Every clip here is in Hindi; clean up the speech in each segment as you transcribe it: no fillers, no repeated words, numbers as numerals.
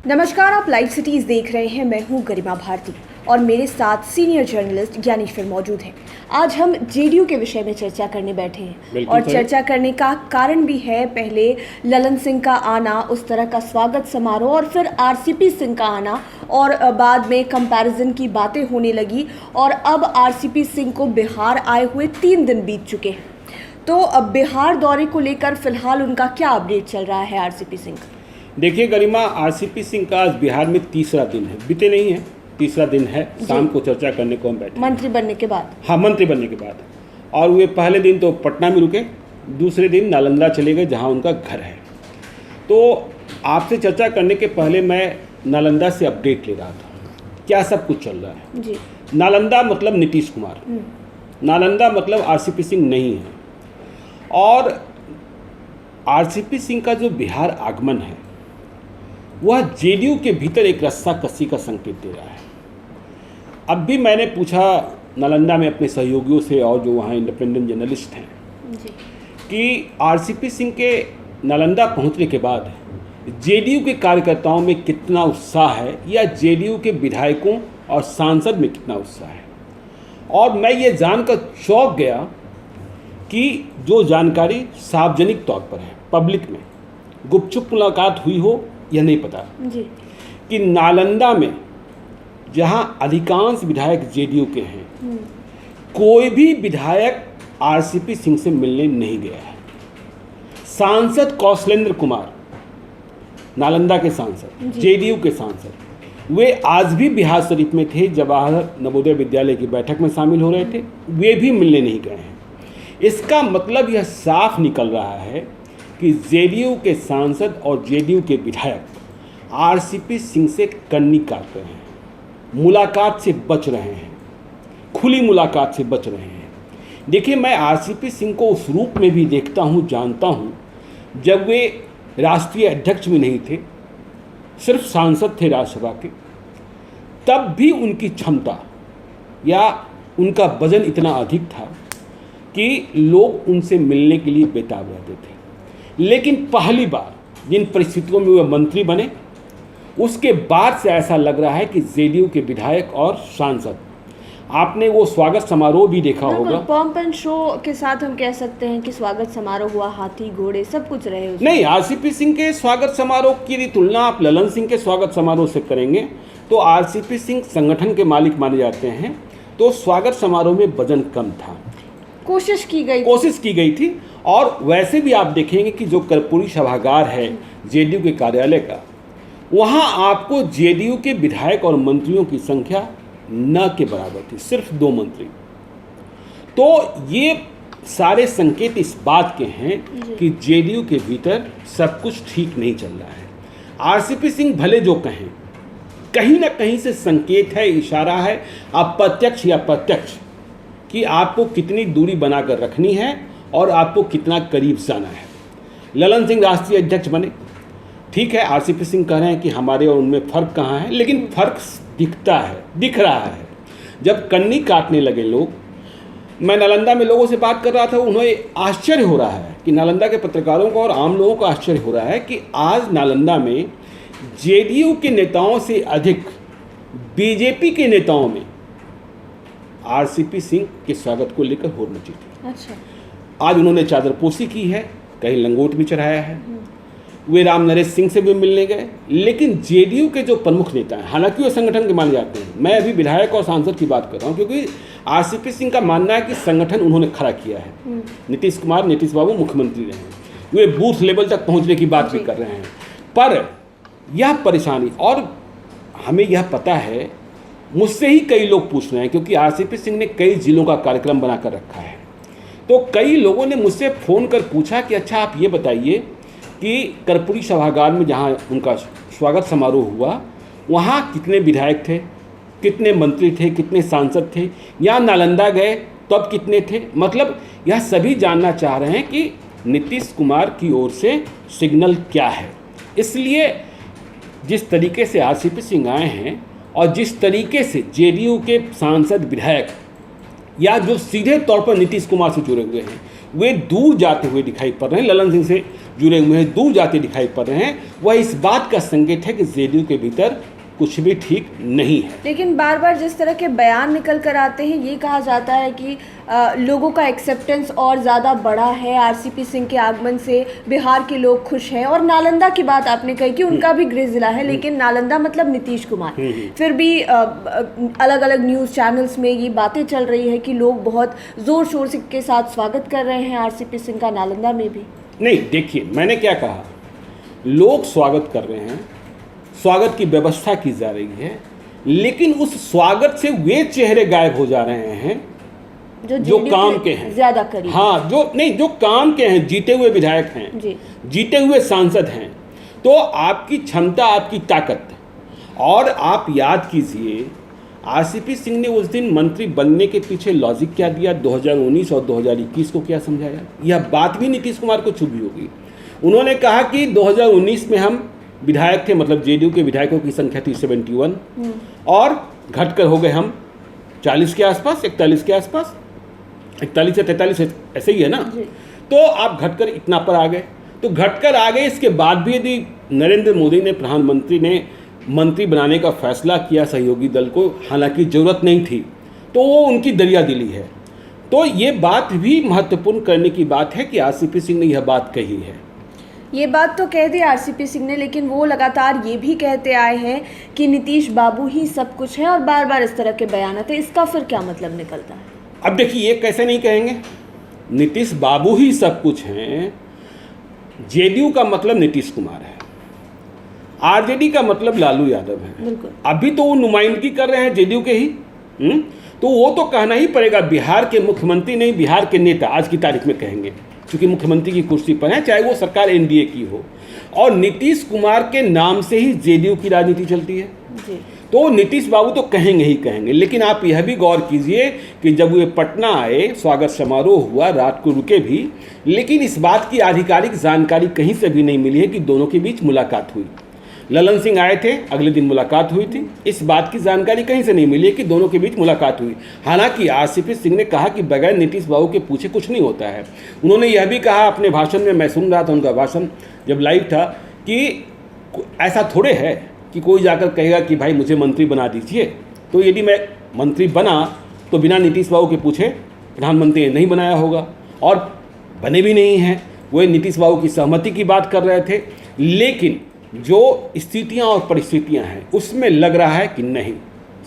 नमस्कार, आप लाइव सिटीज देख रहे हैं। मैं हूं गरिमा भारती और मेरे साथ सीनियर जर्नलिस्ट ज्ञानेश्वर मौजूद हैं। आज हम जेडीयू के विषय में चर्चा करने बैठे हैं और चर्चा करने का कारण भी है। पहले ललन सिंह का आना, उस तरह का स्वागत समारोह और फिर आरसीपी सिंह का आना और बाद में कंपैरिजन की बातें होने लगी और अब आरसीपी सिंह को बिहार आए हुए 3 दिन बीत चुके हैं। तो अब बिहार दौरे को लेकर फिलहाल उनका क्या अपडेट चल रहा है आरसीपी सिंह का? देखिए गरिमा, आरसीपी सिंह का आज बिहार में तीसरा दिन है, बीते नहीं है, तीसरा दिन है। शाम को चर्चा करने को हम बैठे मंत्री बनने के बाद। हाँ, मंत्री बनने के बाद। और वे पहले दिन तो पटना में रुके, दूसरे दिन नालंदा चले गए जहाँ उनका घर है। तो आपसे चर्चा करने के पहले मैं नालंदा से अपडेट ले रहा था, क्या सब कुछ चल रहा है जी। नालंदा मतलब नीतीश कुमार, नालंदा मतलब आरसीपी सिंह नहीं है। और आरसीपी सिंह का जो बिहार आगमन है वह जेडीयू के भीतर एक रस्साकसी का संकेत दे रहा है। अब भी मैंने पूछा नालंदा में अपने सहयोगियों से और जो वहाँ इंडिपेंडेंट जर्नलिस्ट हैं जी। कि आरसीपी सिंह के नालंदा पहुँचने के बाद जेडीयू के कार्यकर्ताओं में कितना उत्साह है या जेडीयू के विधायकों और सांसद में कितना उत्साह है। और मैं ये जानकर चौंक गया कि जो जानकारी सार्वजनिक तौर पर है, पब्लिक में गुपचुप मुलाकात हुई हो यह नहीं पता जी। कि नालंदा में जहां अधिकांश विधायक जेडीयू के हैं, कोई भी विधायक आरसीपी सिंह से मिलने नहीं गया है। सांसद कौशलेंद्र कुमार, नालंदा के सांसद, जेडीयू के सांसद, वे आज भी बिहार शरीफ में थे, जवाहर नवोदय विद्यालय की बैठक में शामिल हो रहे थे, वे भी मिलने नहीं गए हैं। इसका मतलब यह साफ निकल रहा है कि जेडीयू के सांसद और जेडीयू के विधायक आरसीपी सिंह से कन्नी काट रहे हैं, मुलाकात से बच रहे हैं, खुली मुलाकात से बच रहे हैं। देखिए, मैं आरसीपी सिंह को उस रूप में भी देखता हूं, जानता हूं। जब वे राष्ट्रीय अध्यक्ष भी नहीं थे, सिर्फ सांसद थे राज्यसभा के, तब भी उनकी क्षमता या उनका वजन इतना अधिक था कि लोग उनसे मिलने के लिए बेताब रहते थे। लेकिन पहली बार जिन परिस्थितियों में वे मंत्री बने, उसके बाद से ऐसा लग रहा है कि जेडीयू के विधायक और सांसद, आपने वो स्वागत समारोह भी देखा होगा। पॉम्प एंड शो के साथ हम कह सकते हैं कि स्वागत समारोह हुआ, हाथी घोड़े सब कुछ रहे उसमें। नहीं, आरसीपी सिंह के स्वागत समारोह की तुलना आप ललन सिंह के स्वागत समारोह से करेंगे तो आरसीपी सिंह संगठन के मालिक माने जाते हैं, तो स्वागत समारोह में वजन कम था। कोशिश की गई थी। और वैसे भी आप देखेंगे कि जो कर्पूरी सभागार है जेडीयू के कार्यालय का, वहाँ आपको जेडीयू के विधायक और मंत्रियों की संख्या न के बराबर थी, सिर्फ 2 मंत्री। तो ये सारे संकेत इस बात के हैं कि जेडीयू के भीतर सब कुछ ठीक नहीं चल रहा है। आरसीपी सिंह भले जो कहें, कहीं ना कहीं से संकेत है, इशारा है, अप्रत्यक्ष या प्रत्यक्ष, कि आपको कितनी दूरी बनाकर रखनी है और आपको कितना करीब जाना है। ललन सिंह राष्ट्रीय अध्यक्ष बने, ठीक है, आरसीपी सिंह कह रहे हैं कि हमारे और उनमें फ़र्क कहाँ है, लेकिन फ़र्क दिखता है, दिख रहा है। जब कन्नी काटने लगे लोग, मैं नालंदा में लोगों से बात कर रहा था, उन्हें आश्चर्य हो रहा है कि नालंदा के पत्रकारों को और आम लोगों को आश्चर्य हो रहा है कि आज नालंदा में जेडीयू के नेताओं से अधिक बीजेपी के नेताओं में आरसीपी सिंह के स्वागत को लेकर होड़ मची थी। अच्छा। आज उन्होंने चादरपोशी की है, कहीं लंगोट भी चढ़ाया है। वे राम नरेश सिंह से भी मिलने गए। लेकिन जेडीयू के जो प्रमुख नेता हैं, हालांकि वे संगठन के माने जाते हैं, मैं अभी विधायक और सांसद की बात कर रहा हूँ, क्योंकि आरसीपी सिंह का मानना है कि संगठन उन्होंने खड़ा किया है। नीतीश बाबू मुख्यमंत्री रहे हैं, वे बूथ लेवल तक पहुँचने की बात भी कर रहे हैं। पर यह परेशानी, और हमें यह पता है, मुझसे ही कई लोग पूछ रहे हैं, क्योंकि आरसीपी सिंह ने कई जिलों का कार्यक्रम बनाकर रखा है। तो कई लोगों ने मुझसे फ़ोन कर पूछा कि अच्छा आप ये बताइए कि कर्पूरी सभागार में जहाँ उनका स्वागत समारोह हुआ, वहाँ कितने विधायक थे, कितने मंत्री थे, कितने सांसद थे, या नालंदा गए तब कितने थे। मतलब यह सभी जानना चाह रहे हैं कि नीतीश कुमार की ओर से सिग्नल क्या है। इसलिए जिस तरीके से आरसीपी सिंह आए हैं और जिस तरीके से जेडीयू के सांसद, विधायक या जो सीधे तौर पर नीतीश कुमार से जुड़े हुए हैं, वे दूर जाते हुए दिखाई पड़ रहे हैं। ललन सिंह से जुड़े हुए हैं, दूर जाते दिखाई पड़ रहे हैं, वह इस बात का संकेत है कि जेडीयू के भीतर कुछ भी ठीक नहीं है। लेकिन बार बार जिस तरह के बयान निकल कर आते हैं, ये कहा जाता है कि लोगों का एक्सेप्टेंस और ज़्यादा बढ़ा है आरसीपी सिंह के आगमन से, बिहार के लोग खुश हैं। और नालंदा की बात आपने कही कि उनका भी गृह जिला है, लेकिन नालंदा मतलब नीतीश कुमार। फिर भी अलग अलग न्यूज़ चैनल्स में ये बातें चल रही है कि लोग बहुत ज़ोर शोर के साथ स्वागत कर रहे हैं आरसीपी सिंह का नालंदा में भी। नहीं, देखिए मैंने क्या कहा, लोग स्वागत कर रहे हैं, स्वागत की व्यवस्था की जा रही है, लेकिन उस स्वागत से वे चेहरे गायब हो जा रहे हैं जो काम के हैं, ज्यादा करीब। हाँ, जो काम के हैं, जीते हुए विधायक हैं जी, जीते हुए सांसद हैं। तो आपकी क्षमता, आपकी ताकत, और आप याद कीजिए आरसीपी सिंह ने उस दिन मंत्री बनने के पीछे लॉजिक क्या दिया, 2019 और 2021 को क्या समझाया। यह बात भी नीतीश कुमार को चुभी होगी। उन्होंने कहा कि 2019 में हम विधायक थे, मतलब जेडीयू के विधायकों की संख्या थी 71 और घटकर हो गए हम 40 के आसपास, 41 के आसपास, 41 से 43 ऐसे ही है ना। तो आप घटकर इतना पर आ गए। तो घटकर आ गए, इसके बाद भी यदि नरेंद्र मोदी ने, प्रधानमंत्री ने मंत्री बनाने का फैसला किया सहयोगी दल को, हालांकि ज़रूरत नहीं थी, तो वो उनकी दरिया दिली है। तो ये बात भी महत्वपूर्ण करने की बात है कि आरसीपी सिंह ने यह बात कही है। ये बात तो कह दी आरसीपी सिंह ने, लेकिन वो लगातार ये भी कहते आए हैं कि नीतीश बाबू ही सब कुछ है, और बार बार इस तरह के बयान आते हैं। इसका फिर क्या मतलब निकलता है? अब देखिए, ये कैसे नहीं कहेंगे, नीतीश बाबू ही सब कुछ हैं। जेडीयू का मतलब नीतीश कुमार है, आरजेडी का मतलब लालू यादव है। अभी तो वो नुमाइंदगी कर रहे हैं जेडीयू के ही, तो वो तो कहना ही पड़ेगा। बिहार के मुख्यमंत्री नहीं, बिहार के नेता आज की तारीख में कहेंगे, क्योंकि मुख्यमंत्री की कुर्सी पर है, चाहे वो सरकार एनडीए की हो। और नीतीश कुमार के नाम से ही जेडीयू की राजनीति चलती है जी। तो नीतीश बाबू तो कहेंगे ही कहेंगे। लेकिन आप यह भी गौर कीजिए कि जब वे पटना आए, स्वागत समारोह हुआ, रात को रुके भी, लेकिन इस बात की आधिकारिक जानकारी कहीं से भी नहीं मिली है कि दोनों के बीच मुलाकात हुई। ललन सिंह आए थे, अगले दिन मुलाकात हुई थी, इस बात की जानकारी कहीं से नहीं मिली है कि दोनों के बीच मुलाकात हुई। हालांकि आरसीपी सिंह ने कहा कि बगैर नीतीश बाबू के पूछे कुछ नहीं होता है। उन्होंने यह भी कहा अपने भाषण में, मैं सुन रहा था उनका भाषण जब लाइव था, कि ऐसा थोड़े है कि कोई जाकर कहेगा कि भाई मुझे मंत्री बना दीजिए। तो यदि मैं मंत्री बना तो बिना नीतीश बाबू के पूछे प्रधानमंत्री ने नहीं बनाया होगा, और बने भी नहीं हैं। वो नीतीश बाबू की सहमति की बात कर रहे थे, लेकिन जो स्थितियां और परिस्थितियां हैं उसमें लग रहा है कि नहीं,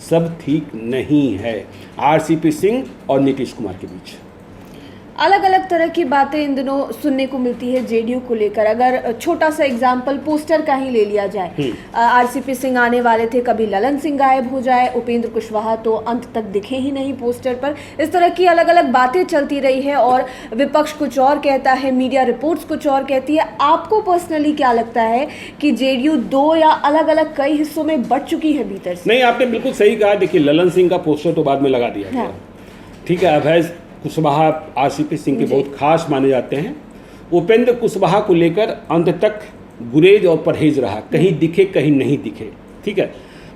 सब ठीक नहीं है आरसीपी सिंह और नीतीश कुमार के बीच। अलग अलग तरह की बातें इन दिनों सुनने को मिलती है जेडीयू को लेकर। अगर छोटा सा एग्जाम्पल पोस्टर का ही ले लिया जाए, आरसीपी सिंह आने वाले थे, कभी ललन सिंह गायब हो जाए, उपेंद्र कुशवाहा तो अंत तक दिखे ही नहीं पोस्टर पर। इस तरह की अलग अलग बातें चलती रही है, और विपक्ष कुछ और कहता है, मीडिया रिपोर्ट्स कुछ और कहती है। आपको पर्सनली क्या लगता है कि जेडीयू दो या अलग अलग कई हिस्सों में बढ़ चुकी है भीतर से? नहीं, आपने बिल्कुल सही कहा। देखिए, ललन सिंह का पोस्टर तो बाद में लगा दिया गया, ठीक है। अभय कुशवाहा आरसीपी सिंह के बहुत खास माने जाते हैं। उपेंद्र कुशवाहा को लेकर अंत तक गुरेज और परहेज रहा, कहीं दिखे कहीं नहीं दिखे, ठीक है।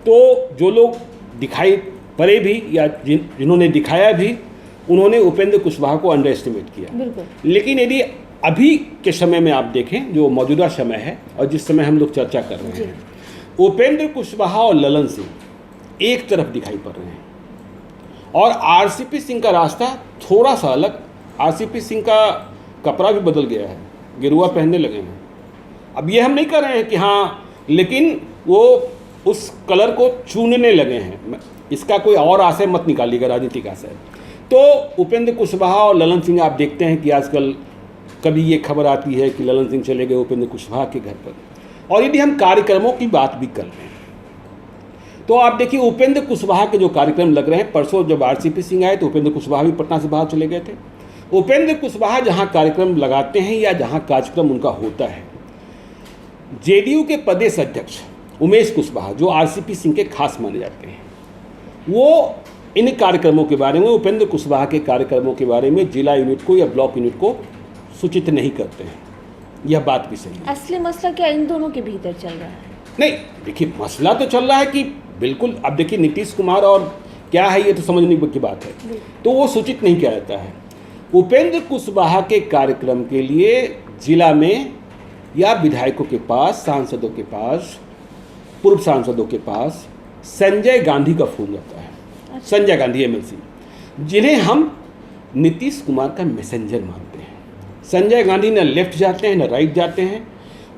तो जो लोग दिखाई पड़े भी या जिन्होंने दिखाया भी, उन्होंने उपेंद्र कुशवाहा को अंडर एस्टिमेट किया। लेकिन यदि अभी के समय में आप देखें, जो मौजूदा समय है और जिस समय हम लोग चर्चा कर रहे हैं, उपेंद्र कुशवाहा और ललन सिंह एक तरफ दिखाई पड़ रहे हैं, और आरसीपी सिंह का रास्ता थोड़ा सा अलग। आरसीपी सिंह का कपड़ा भी बदल गया है, गेरुआ पहनने लगे हैं। अब ये हम नहीं कर रहे हैं कि हाँ, लेकिन वो उस कलर को चूनने लगे हैं। इसका कोई और आशय मत निकालिएगा, राजनीतिक आशय। तो उपेंद्र कुशवाहा और ललन सिंह, आप देखते हैं कि आजकल कभी ये खबर आती है कि ललन सिंह चले गए उपेंद्र कुशवाहा के घर पर। और यदि हम कार्यक्रमों की बात भी कर रहे हैं, तो आप देखिए उपेंद्र कुशवाहा के जो कार्यक्रम लग रहे हैं, परसों जब आरसीपी सिंह आए तो उपेंद्र कुशवाहा भी पटना से बाहर चले गए थे। उपेंद्र कुशवाहा जहां कार्यक्रम लगाते हैं या जहां कार्यक्रम उनका होता है, जेडीयू के प्रदेश अध्यक्ष उमेश कुशवाहा, जो आरसीपी सिंह के खास माने जाते हैं, वो इन कार्यक्रमों के बारे में, उपेंद्र कुशवाहा के कार्यक्रमों के बारे में जिला यूनिट को या ब्लॉक यूनिट को सूचित नहीं करते हैं। यह बात भी सही है। असली मसला क्या इन दोनों के भीतर चल रहा है? नहीं, देखिए, मसला तो चल रहा है कि बिल्कुल, अब देखिए नीतीश कुमार और क्या है ये तो समझने की बात है, तो वो सूचित नहीं किया जाता है। उपेंद्र कुशवाहा के कार्यक्रम के लिए जिला में या विधायकों के पास, सांसदों के पास, पूर्व सांसदों के पास संजय गांधी का फोन जाता है। संजय गांधी एमएलसी, जिन्हें हम नीतीश कुमार का मैसेंजर मानते हैं। संजय गांधी न लेफ्ट जाते हैं न राइट जाते हैं,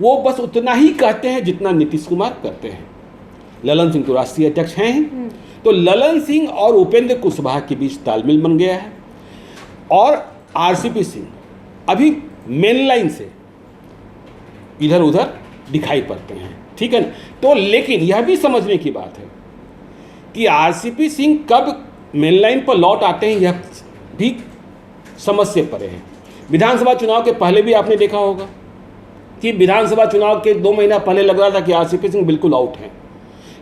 वो बस उतना ही कहते हैं जितना नीतीश कुमार करते हैं। ललन सिंह तो राष्ट्रीय अध्यक्ष हैं ही, तो ललन सिंह और उपेंद्र कुशवाहा के बीच तालमेल बन गया है और आरसीपी सिंह अभी मेन लाइन से इधर उधर दिखाई पड़ते हैं, ठीक है ना। तो लेकिन यह भी समझने की बात है कि आरसीपी सिंह कब मेन लाइन पर लौट आते हैं, यह भी समझ से परे है। विधानसभा चुनाव के पहले भी आपने देखा होगा कि विधानसभा चुनाव के 2 महीना पहले लग रहा था कि आरसीपी सिंह बिल्कुल आउट हैं,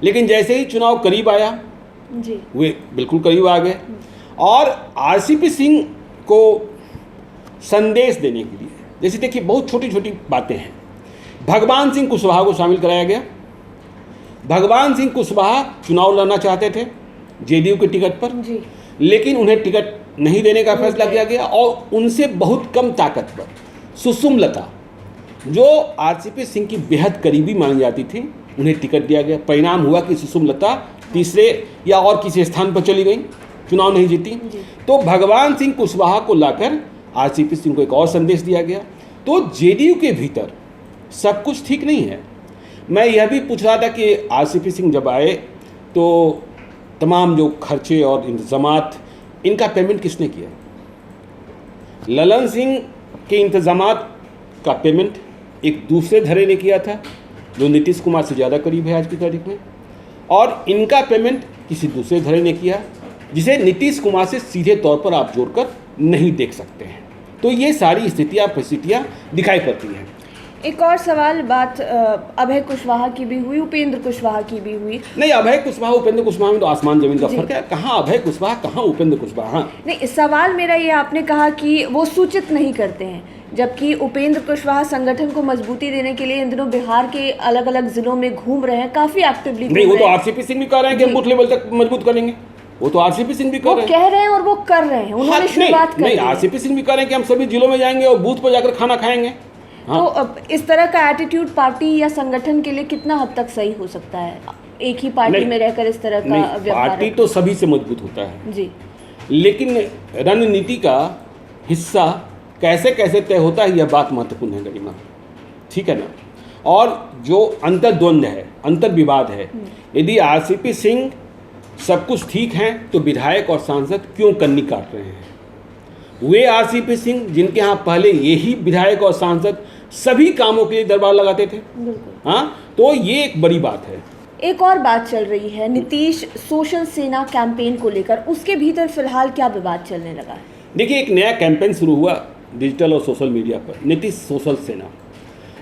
लेकिन जैसे ही चुनाव करीब आया जी, वे बिल्कुल करीब आ गए। और आरसीपी सिंह को संदेश देने के लिए, जैसे देखिए बहुत छोटी छोटी बातें हैं। भगवान सिंह कुशवाहा को शामिल कराया गया। भगवान सिंह कुशवाहा चुनाव लड़ना चाहते थे जेडीयू के टिकट पर जी, लेकिन उन्हें टिकट नहीं देने का फैसला किया गया और उनसे बहुत कम ताकतवर सुषुमलता, जो आरसीपी सिंह की बेहद करीबी मानी जाती थी, उन्हें टिकट दिया गया। परिणाम हुआ कि सुषुमलता तीसरे या और किसी स्थान पर चली गई, चुनाव नहीं जीती। तो भगवान सिंह कुशवाहा को लाकर आरसीपी सिंह को एक और संदेश दिया गया। तो जेडीयू के भीतर सब कुछ ठीक नहीं है। मैं यह भी पूछ रहा था कि आरसीपी सिंह जब आए तो तमाम जो खर्चे और इंतजामात, इनका पेमेंट किसने किया? ललन सिंह के इंतजामात का पेमेंट एक दूसरे धड़े ने किया था जो नीतीश कुमार से ज़्यादा करीब है आज की तारीख में, और इनका पेमेंट किसी दूसरे धड़े ने किया जिसे नीतीश कुमार से सीधे तौर पर आप जोड़कर नहीं देख सकते हैं। तो ये सारी स्थितियाँ परिस्थितियाँ दिखाई पड़ती हैं। एक और सवाल, बात अभय कुशवाहा की भी हुई, उपेंद्र कुशवाहा की भी हुई। नहीं, अभय कुशवाहा उपेंद्र कुशवाहा में तो आसमान जमीन का फर्क है। कहाँ अभय कुशवाहा, कहाँ उपेंद्र कुशवाहा? नहीं, सवाल मेरा ये, आपने कहा कि वो सूचित नहीं करते हैं, जबकि उपेंद्र कुशवाहा संगठन को मजबूती देने के लिए इन दिनों बिहार के अलग अलग जिलों में घूम रहे हैं, काफी एक्टिवली। नहीं, वो तो आरसीपी सिंह भी कह रहे हैं कि हम बूथ लेवल तक मजबूत करेंगे। वो तो आरसीपी सिंह भी कह रहे हैं और वो कर रहे हैं, उन्होंने शुरुआत कर दी। नहीं, आरसीपी सिंह भी कह रहे हैं कि हम सभी जिलों में जाएंगे और बूथ पर जाकर खाना खाएंगे। हाँ। तो अब इस तरह का एटीट्यूड पार्टी या संगठन के लिए कितना हद तक सही हो सकता है? एक ही पार्टी में रहकर इस तरह का व्यवहार? पार्टी तो सभी से मजबूत होता है जी, लेकिन रणनीति का हिस्सा कैसे कैसे तय होता है, यह बात महत्वपूर्ण है गरिमा, ठीक है ना। और जो अंतर्द्वंद है, अंतर्विवाद है, यदि आरसीपी सिंह सब कुछ ठीक है तो विधायक और सांसद क्यों कन्नी काट रहे हैं? वे आरसीपी सिंह जिनके यहाँ पहले यही विधायक और सांसद सभी कामों के लिए दरबार लगाते थे। हाँ, तो ये एक बड़ी बात है। एक और बात चल रही है नीतीश सोशल सेना कैंपेन को लेकर, उसके भीतर फिलहाल क्या विवाद चलने लगा है? देखिए, एक नया कैंपेन शुरू हुआ डिजिटल और सोशल मीडिया पर, नीतीश सोशल सेना,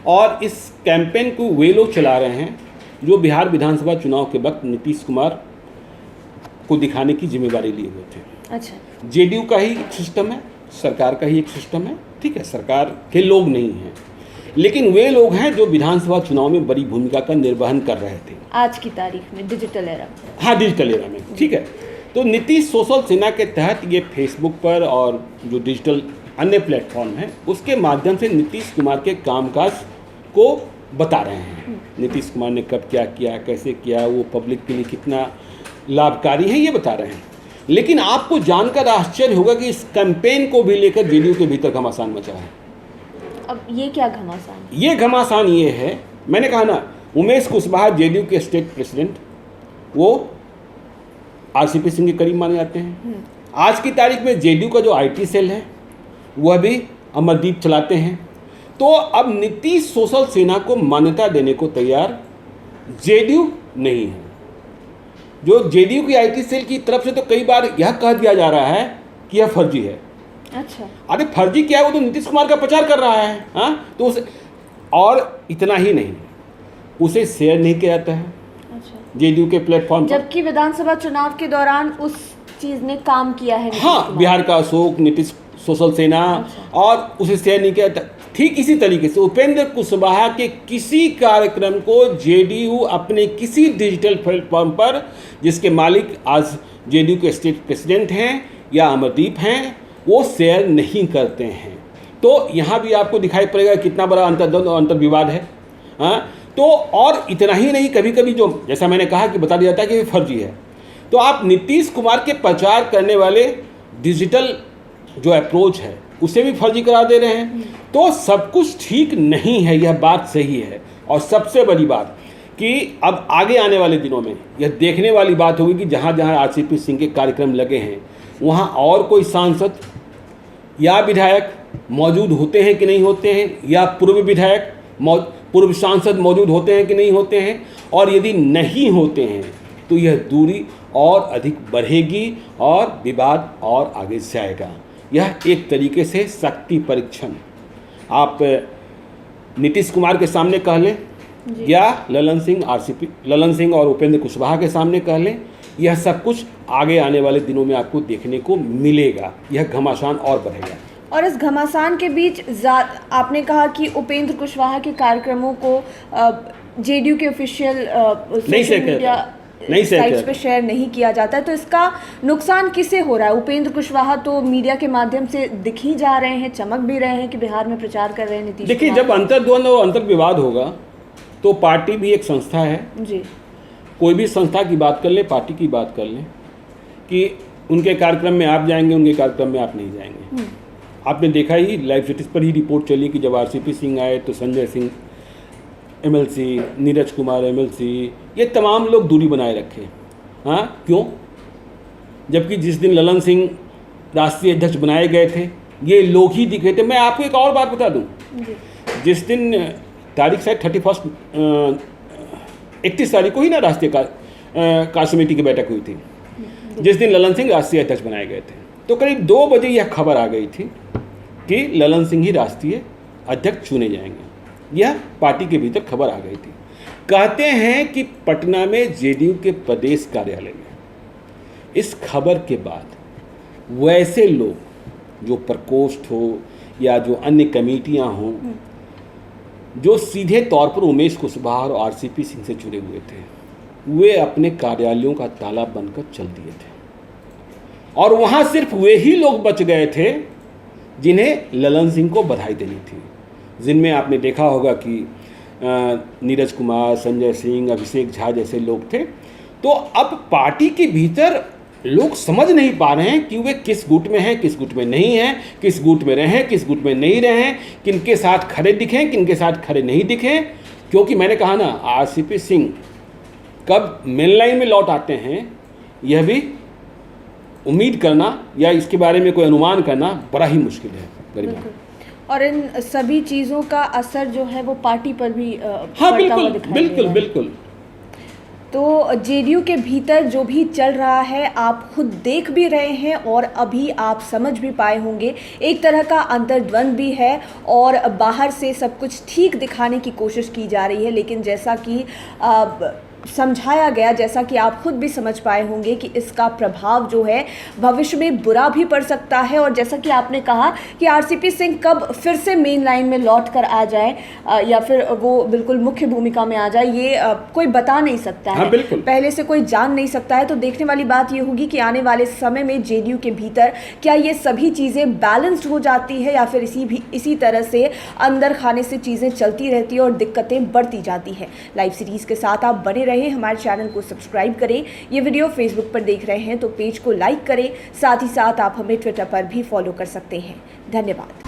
और इस कैंपेन को वे लोग चला रहे हैं जो बिहार विधानसभा चुनाव के वक्त नीतीश कुमार को दिखाने की जिम्मेदारी लिए हुए थे। अच्छा, जेडीयू का ही एक सिस्टम है, सरकार का ही एक सिस्टम है, ठीक है, सरकार के लोग नहीं हैं, लेकिन वे लोग हैं जो विधानसभा चुनाव में बड़ी भूमिका का निर्वहन कर रहे थे आज की तारीख में, डिजिटल एरा। हाँ, डिजिटल एरा में, ठीक है। तो नीतीश सोशल सेना के तहत ये फेसबुक पर और जो डिजिटल अन्य प्लेटफॉर्म है उसके माध्यम से नीतीश कुमार के कामकाज को बता रहे हैं। नीतीश कुमार ने कब क्या किया, कैसे किया, वो पब्लिक के लिए कितना लाभकारी है, ये बता रहे हैं। लेकिन आपको जानकर आश्चर्य होगा कि इस कैंपेन को भी लेकर जेडीयू के भीतर घमासान मचा है। अब ये क्या घमासान? ये घमासान ये है, मैंने कहा ना, उमेश कुशवाहा जेडीयू के स्टेट प्रेसिडेंट, वो आरसीपी सिंह के करीब माने जाते हैं। आज की तारीख में जेडीयू का जो आईटी सेल है वह भी अमरदीप चलाते हैं। तो अब नीतीश सोशल सेना को मान्यता देने को तैयार जेडीयू नहीं है। जो जेडीयू की आईटी सेल की तरफ से तो कई बार यह कह दिया जा रहा है कि यह फर्जी है। अच्छा, अरे फर्जी क्या है, वो तो नीतीश कुमार का प्रचार कर रहा है। हाँ, तो उसे, और इतना ही नहीं, उसे शेयर नहीं किया जाता है जेडीयू के प्लेटफॉर्म पर, जबकि विधानसभा चुनाव के दौरान उस चीज ने काम किया है। हाँ, बिहार का अशोक, नीतीश सोशल सेना, और उसे शेयर नहीं किया जाता। ठीक इसी तरीके से उपेंद्र कुशवाहा के किसी कार्यक्रम को जेडीयू अपने किसी डिजिटल प्लेटफॉर्म पर, जिसके मालिक आज जेडीयू के स्टेट प्रेसिडेंट हैं या अमरदीप हैं, वो शेयर नहीं करते हैं। तो यहाँ भी आपको दिखाई पड़ेगा कितना बड़ा अंतर्द्वंद और अंतर्विवाद है। हाँ, तो और इतना ही नहीं, कभी कभी जो जैसा मैंने कहा कि बता दिया जाता है कि ये फर्जी है, तो आप नीतीश कुमार के प्रचार करने वाले डिजिटल जो अप्रोच है उसे भी फर्जी करार दे रहे हैं। तो सब कुछ ठीक नहीं है, यह बात सही है। और सबसे बड़ी बात कि अब आगे आने वाले दिनों में यह देखने वाली बात होगी कि जहाँ जहाँ आरसीपी सिंह के कार्यक्रम लगे हैं वहाँ और कोई सांसद या विधायक मौजूद होते हैं कि नहीं होते हैं, या पूर्व विधायक पूर्व सांसद मौजूद होते हैं कि नहीं होते हैं। और यदि नहीं होते हैं तो यह दूरी और अधिक बढ़ेगी और विवाद और आगे जाएगा। यह एक तरीके से शक्ति परीक्षण आप नीतीश कुमार के सामने कह लें या ललन सिंह और उपेंद्र कुशवाहा के सामने कह लें, यह सब कुछ आगे आने वाले दिनों में आपको देखने को मिलेगा। यह घमासान और बढ़ेगा। और इस घमासान के बीच आपने कहा कि उपेंद्र कुशवाहा के कार्यक्रमों को जेडीयू के ऑफिशियल साइट्स पे शेयर नहीं किया जाता है, तो इसका नुकसान किसे हो रहा है? उपेंद्र कुशवाहा तो मीडिया के माध्यम से दिख ही जा रहे हैं, चमक भी रहे हैं कि बिहार में प्रचार कर रहे हैं नीतीश। देखिए, जब अंतर्द्वंद और अंतर्विवाद होगा तो पार्टी भी एक संस्था है जी। कोई भी संस्था की बात कर लें, पार्टी की बात कर लें कि उनके कार्यक्रम में आप जाएंगे, उनके कार्यक्रम में आप नहीं जाएंगे। आपने देखा ही, लाइव सिटीज पर ही रिपोर्ट चली कि जब आरसीपी सिंह आए तो संजय सिंह एमएलसी, नीरज कुमार एमएलसी, ये तमाम लोग दूरी बनाए रखे। हाँ, क्यों? जबकि जिस दिन ललन सिंह राष्ट्रीय अध्यक्ष बनाए गए थे ये लोग ही दिखे थे। मैं आपको एक और बात बता दूं, जिस दिन तारीख शायद 31 तारीख को ही ना राष्ट्रीय कार्य समिति की बैठक हुई थी, जिस दिन ललन सिंह राष्ट्रीय अध्यक्ष बनाए गए थे, तो करीब 2 बजे यह खबर आ गई थी कि ललन सिंह ही राष्ट्रीय अध्यक्ष चुने जाएंगे। यह पार्टी के भीतर खबर आ गई थी। कहते हैं कि पटना में जेडीयू के प्रदेश कार्यालय में इस खबर के बाद वैसे लोग जो प्रकोष्ठ हो या जो अन्य कमेटियां हों, जो सीधे तौर पर उमेश कुशवाहा और आरसीपी सिंह से जुड़े हुए थे, वे अपने कार्यालयों का ताला बंद कर चल दिए थे। और वहाँ सिर्फ वे ही लोग बच गए थे जिन्हें ललन सिंह को बधाई देनी थी, जिनमें आपने देखा होगा कि नीरज कुमार, संजय सिंह, अभिषेक झा जैसे लोग थे। तो अब पार्टी के भीतर लोग समझ नहीं पा रहे हैं कि वे किस गुट में हैं, किस गुट में नहीं हैं, किस गुट में रहें, किस गुट में नहीं रहें, किनके साथ खड़े दिखें, किनके साथ खड़े नहीं दिखें। क्योंकि मैंने कहा ना, आरसीपी सिंह कब मेन लाइन में लौट आते हैं यह भी उम्मीद करना या इसके बारे में कोई अनुमान करना बड़ा ही मुश्किल है गरिमा। और इन सभी चीज़ों का असर जो है वो पार्टी पर भी हाँ, बिल्कुल। तो जेडीयू के भीतर जो भी चल रहा है आप खुद देख भी रहे हैं और अभी आप समझ भी पाए होंगे, एक तरह का अंतर्द्वंद भी है और बाहर से सब कुछ ठीक दिखाने की कोशिश की जा रही है। लेकिन जैसा कि समझाया गया, जैसा कि आप खुद भी समझ पाए होंगे कि इसका प्रभाव जो है भविष्य में बुरा भी पड़ सकता है। और जैसा कि आपने कहा कि आरसीपी सिंह कब फिर से मेन लाइन में लौट कर आ जाए या फिर वो बिल्कुल मुख्य भूमिका में आ जाए, ये कोई बता नहीं सकता है। हाँ, पहले से कोई जान नहीं सकता है। तो देखने वाली बात ये होगी कि आने वाले समय में जेडीयू के भीतर क्या ये सभी चीज़ें बैलेंस्ड हो जाती है या फिर इसी तरह से अंदर खाने से चीज़ें चलती रहती है और दिक्कतें बढ़ती जाती है। लाइव सीरीज़ के साथ आप बने हमारे चैनल को सब्सक्राइब करें। ये वीडियो फेसबुक पर देख रहे हैं तो पेज को लाइक करें, साथ ही साथ आप हमें ट्विटर पर भी फॉलो कर सकते हैं। धन्यवाद।